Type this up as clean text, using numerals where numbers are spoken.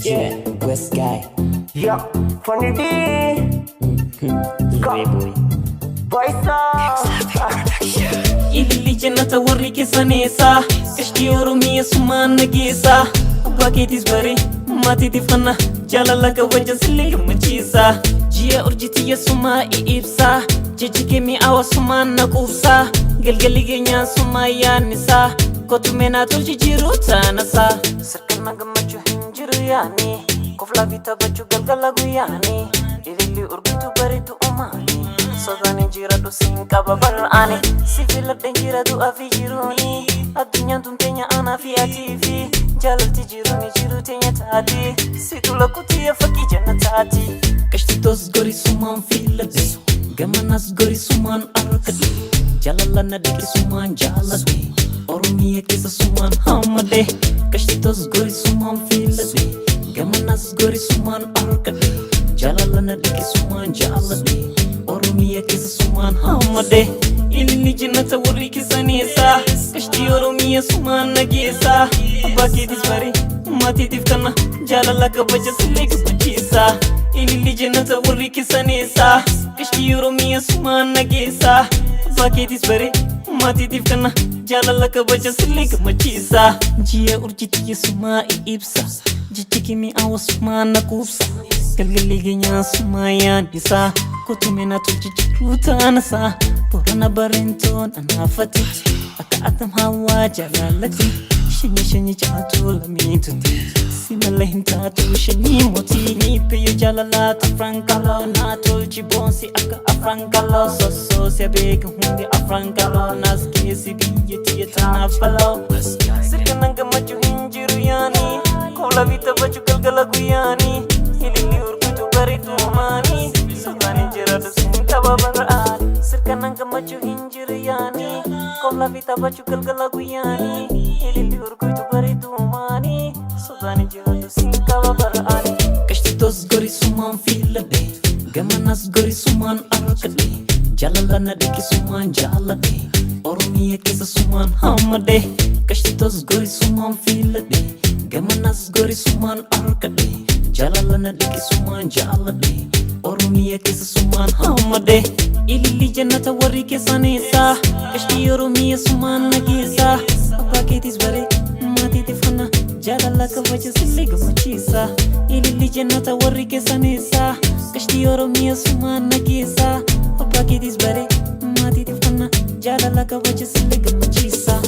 Yeah, West guy. Yeah, funny D. Hey boy. Voice up. Ililli jannata warri keessaneessa Kashtii Oromiyaa sumaan nageessa Abbaa keetis bare maatiitiif fanna jaalala kabaja sillee gammachiisa Ji'a urjitiyya sumaa ibsa jechi kee mi'aawa sumaan na quubsa galgalli keenyaa sumaa yaannisa kotumee naa tolchi jiru taanasa Sirkana gammachuu hin jiru yaani koflaa fi taphachuu galgala guyyaani Ililli urgitu bareedu uumaani Sodani jira tu sin kaba barani Sifila denjira tu afi jiruni Adunya tuntenya ana fi atifi Jalalti jiruni jiru tenya tati Situla kutia faki jana tati Kashtitos gori suman filati Gamanas gori suman arkati Jalalana deki suman jalati Oromiya kisa suman hamade Kashtitos gori suman filati Gamanas gori suman arkati Jalalana deki suman jalati Oromiya kisa suman hamade Ililli jannata warri keessaneessa Kashtii Oromiyaa sumaan nageessa Abbaa keetis bare maatiitiif kana jaalala kabaja sillee gammachiisa Ililli jannata warri keessaneessa Kashtii Oromiyaa sumaan nageessa Abbaa keetis bare maatiitiif kana jaalala kabaja sillee gammachiisa Ji'a urjitiyya sumaa ibsa jechi kee mi'aawa sumaan na quubsa galgalli keenyaa sumaa yaannisa kotumee naa tolchi jiru taanasa Borana barentoon anaafati akka atam hawaa jaalalati Shanyi jaatu lamiituti simala hin taatu shanyii mootii Niipiyyo jaalalaatu afran kaloo naa tolchi boonsi akka afran kaloo Sossoosi abeeka hundi afran kaloo naas keessi biyyatiyya tanaaf baloo Sirkana gammachuu hin jiru yaani koolaa fi taphachuu galgala guyyaani Ililli urgitu bareedu uumaani Sodaan jira dusin kaba bara'aani Sirkana gammachuu hin jiru yaani koolaa fi taphachuu galgala guyyaani Ililli urgitu bareedu uumaani Sodaan jira dusin kaba bara'aani Kashtitos gori sumaan filade Gamanas gori sumaan arkade Jalalana deki sumaan jaalade Oromiya kisa sumaan hamade Kashtitos gori sumaan filade Gamanas gori sumaan arkade Jalalana deki sumaan jaalade Oromiya kisa sumaan hamade Ililli jannata warri keessaneessa Kashtii Oromiyaa sumaan nageessa Abbaa keetis bare maatiitiif kana jaalala kabaja sillee gammachiisa Ililli jannata warri keessaneessa Kashtii Oromiyaa sumaan nageessa Abbaa keetis bare maatiitiif kana jaalala kabaja sillee gammachiisa